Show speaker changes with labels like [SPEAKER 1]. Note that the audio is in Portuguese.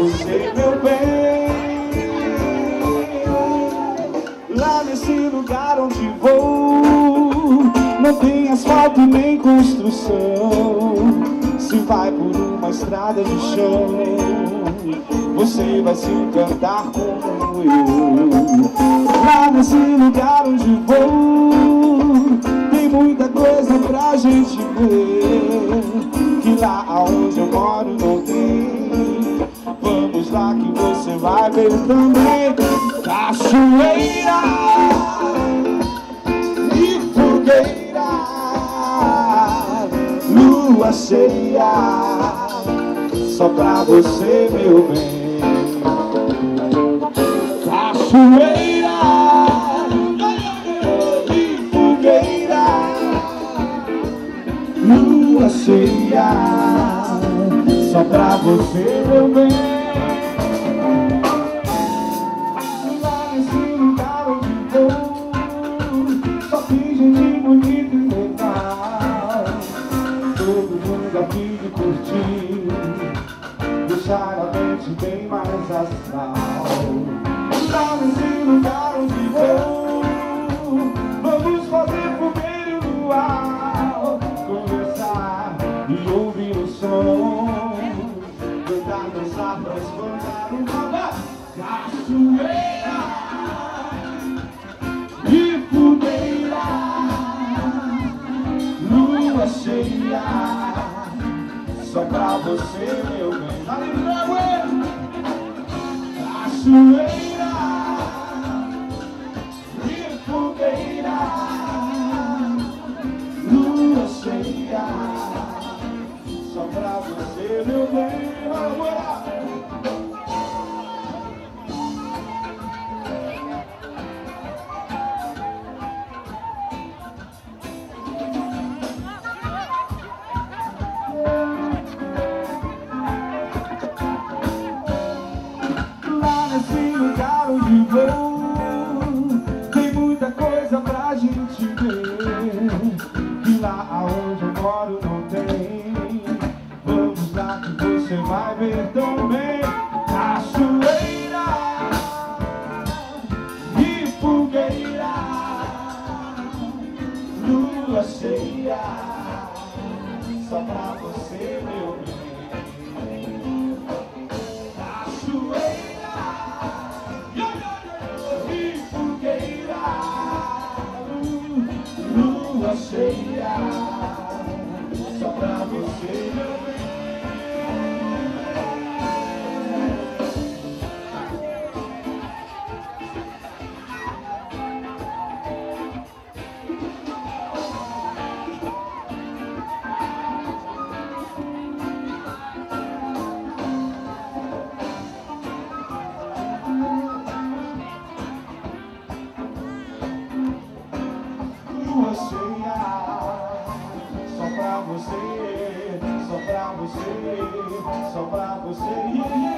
[SPEAKER 1] você, meu bem. Lá nesse lugar onde vou, não tem asfalto nem construção. Se vai por uma estrada de chão, você vai se encantar como eu. Lá nesse lugar onde vou, tem muita coisa pra gente ver, que lá aonde eu moro não tem. Vamos lá que você vai ver também. Cachoeira e fogueira, lua cheia, só pra você, meu bem. Cachoeira e fogueira, lua cheia, só pra você, meu bem. Lá nesse lugar onde vou, só tem gente bonita e legal. Todo mundo aqui de curtir, deixar a mente bem mais astral. Lá nesse lugar onde vou, vamos fazer fogueira e luar, conversar e ouvir o som, cantar, dançar, transformar uma cachoeira e fogueira, lua cheia, só pra você, meu bem. Cachoeira e fogueira, lua cheia, só pra você, meu bem. Lá nesse lugar onde vou, tem muita coisa pra gente ver, que lá aonde eu moro não tem. Vamos lá que você vai ver também. Cachoeira e fogueira, lua cheia, só pra você, meu bem. Cachoeira e fogueira, lua cheia, só pra você, meu bem. Lua cheia, só pra você, só pra você, só pra você.